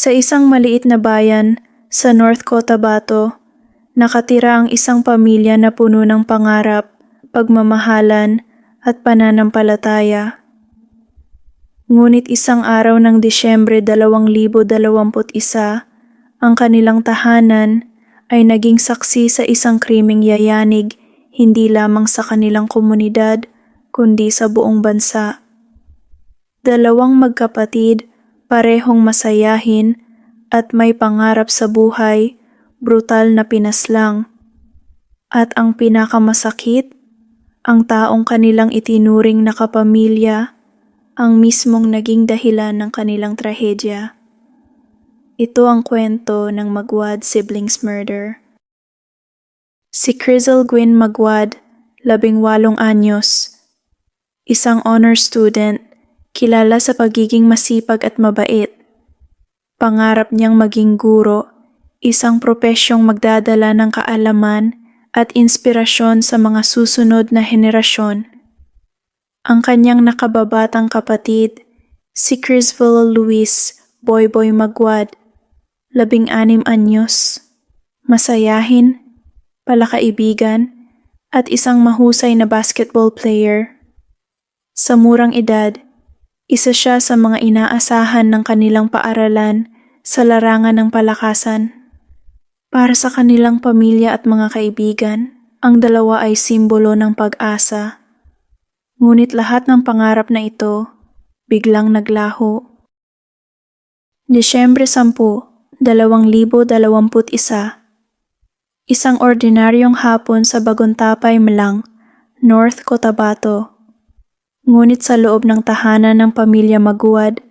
Sa isang maliit na bayan sa North Cotabato, nakatira ang isang pamilya na puno ng pangarap, pagmamahalan at pananampalataya. Ngunit isang araw ng Disyembre 2021, ang kanilang tahanan ay naging saksi sa isang krimeng yayanig hindi lamang sa kanilang komunidad kundi sa buong bansa. Dalawang magkapatid, parehong masayahin at may pangarap sa buhay, brutal na pinaslang. At ang pinakamasakit, ang taong kanilang itinuring na kapamilya, ang mismong naging dahilan ng kanilang trahedya. Ito ang kwento ng Magwad siblings murder. Si Crizel Gwyn Magwad, 18 anyos, isang honor student, kilala sa pagiging masipag at mabait. Pangarap niyang maging guro, isang propesyong magdadala ng kaalaman at inspirasyon sa mga susunod na henerasyon. Ang kanyang nakababatang kapatid, si Crisvel Luis Boyboy Magwad, 16 anyos, masayahin, palakaibigan, at isang mahusay na basketball player. Sa murang edad, isa siya sa mga inaasahan ng kanilang paaralan sa larangan ng palakasan. Para sa kanilang pamilya at mga kaibigan, ang dalawa ay simbolo ng pag-asa. Ngunit lahat ng pangarap na ito, biglang naglaho. Disyembre 10, 2021. Isang ordinaryong hapon sa Bagontapay, Malang, North Cotabato. Ngunit sa loob ng tahanan ng pamilya Magwad,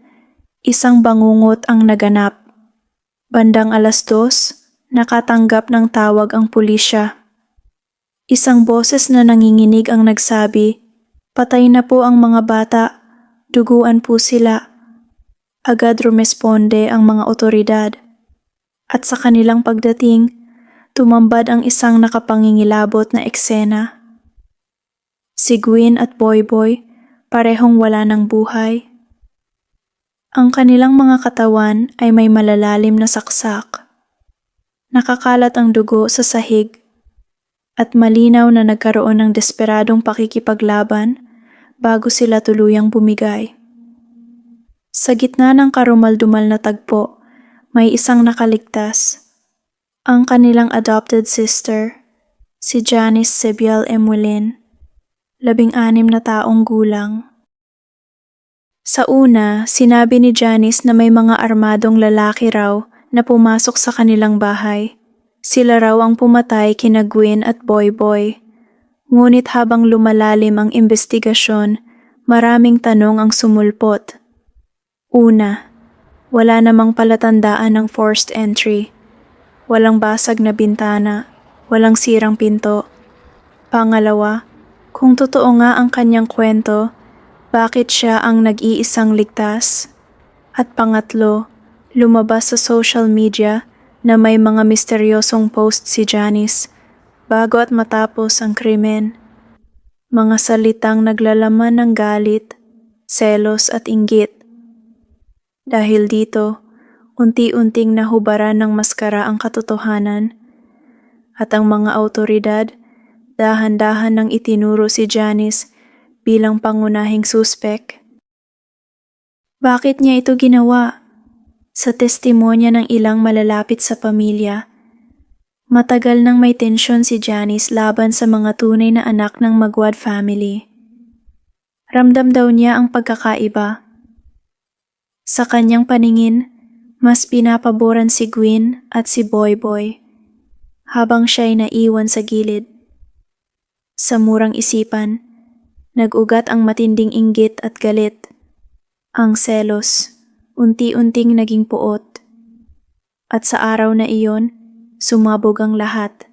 isang bangungot ang naganap. Bandang 2:00, nakatanggap ng tawag ang pulisya. Isang boses na nanginginig ang nagsabi, "Patay na po ang mga bata, duguan po sila." Agad rumesponde ang mga otoridad. At sa kanilang pagdating, tumambad ang isang nakapangingilabot na eksena. Si Gwyn at Boyboy, parehong wala ng buhay. Ang kanilang mga katawan ay may malalalim na saksak. Nakakalat ang dugo sa sahig at malinaw na nagkaroon ng desperadong pakikipaglaban bago sila tuluyang bumigay. Sa gitna ng karumaldumal na tagpo, may isang nakaligtas. Ang kanilang adopted sister, si Janice Cebial Emuelin, 16 na taong gulang. Sa una, sinabi ni Janice na may mga armadong lalaki raw na pumasok sa kanilang bahay. Sila raw ang pumatay kina Gwyn at Boyboy. Ngunit habang lumalalim ang investigasyon, maraming tanong ang sumulpot. Una, wala namang palatandaan ng forced entry. Walang basag na bintana, walang sirang pinto. Pangalawa, kung totoo nga ang kanyang kwento, bakit siya ang nag-iisang ligtas? At pangatlo, lumabas sa social media na may mga misteryosong post si Janice bago at matapos ang krimen. Mga salitang naglalaman ng galit, selos at inggit. Dahil dito, unti-unting nahubaran ng maskara ang katotohanan at ang mga awtoridad dahan-dahan nang itinuro si Janice bilang pangunahing suspek. Bakit niya ito ginawa? Sa testimonya ng ilang malalapit sa pamilya, matagal nang may tensyon si Janice laban sa mga tunay na anak ng Magwad family. Ramdam daw niya ang pagkakaiba. Sa kanyang paningin, mas pinapaboran si Gwyn at si Boyboy habang siya'y naiwan sa gilid. Sa murang isipan, nag-ugat ang matinding inggit at galit. Ang selos, unti-unting naging puot. At sa araw na iyon, sumabog ang lahat.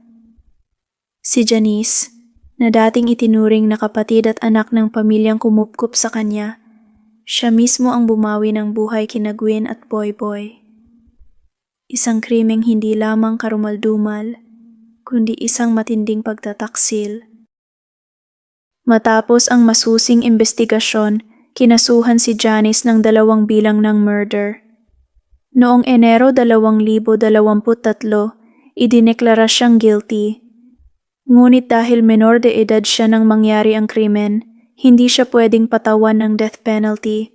Si Janice, na dating itinuring na kapatid at anak ng pamilyang kumupkup sa kanya, siya mismo ang bumawi ng buhay kina Gwyn at Boyboy. Isang krimeng hindi lamang karumaldumal, kundi isang matinding pagtataksil. Matapos ang masusing investigasyon, kinasuhan si Janice ng 2 bilang ng murder. Noong Enero 2023, idineklara siyang guilty. Ngunit dahil menor de edad siya nang mangyari ang krimen, hindi siya pwedeng patawan ng death penalty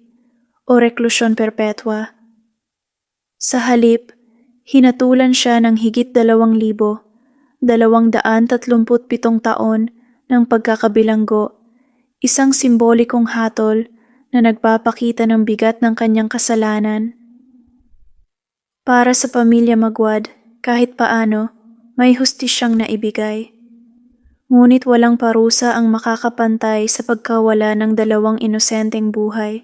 o reklusyon perpetua. Sa halip, hinatulan siya ng higit 2,237 taon ng pagkakabilanggo, isang simbolikong hatol na nagpapakita ng bigat ng kanyang kasalanan. Para sa pamilya Maguad, kahit paano, may hustisyang naibigay. Ngunit walang parusa ang makakapantay sa pagkawala ng dalawang inosenteng buhay.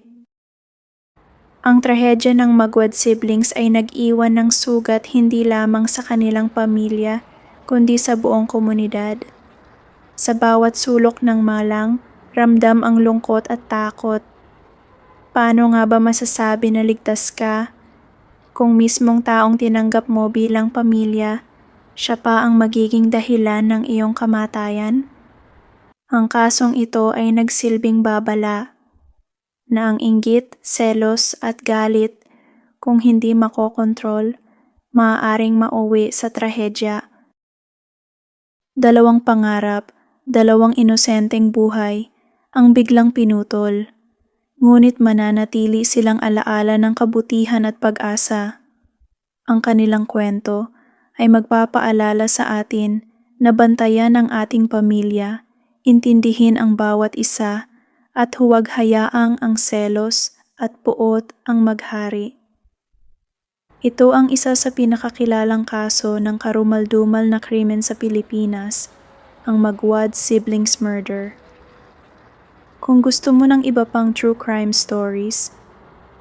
Ang trahedya ng Maguad siblings ay nag-iwan ng sugat hindi lamang sa kanilang pamilya, kundi sa buong komunidad. Sa bawat sulok ng malang, ramdam ang lungkot at takot. Paano nga ba masasabi na ligtas ka kung mismong taong tinanggap mo bilang pamilya, siya pa ang magiging dahilan ng iyong kamatayan? Ang kasong ito ay nagsilbing babala na ang inggit, selos at galit, kung hindi makokontrol, maaaring mauwi sa trahedya. 2 pangarap, 2 inosenteng buhay, ang biglang pinutol. Ngunit mananatili silang alaala ng kabutihan at pag-asa. Ang kanilang kwento ay magpapaalala sa atin na bantayan ang ating pamilya, intindihin ang bawat isa, at huwag hayaang ang selos at puot ang maghari. Ito ang isa sa pinakakilalang kaso ng karumaldumal na krimen sa Pilipinas, ang Maguad siblings murder. Kung gusto mo ng iba pang true crime stories,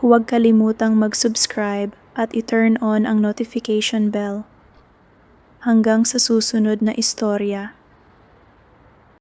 huwag kalimutang mag-subscribe at i-turn on ang notification bell. Hanggang sa susunod na istorya.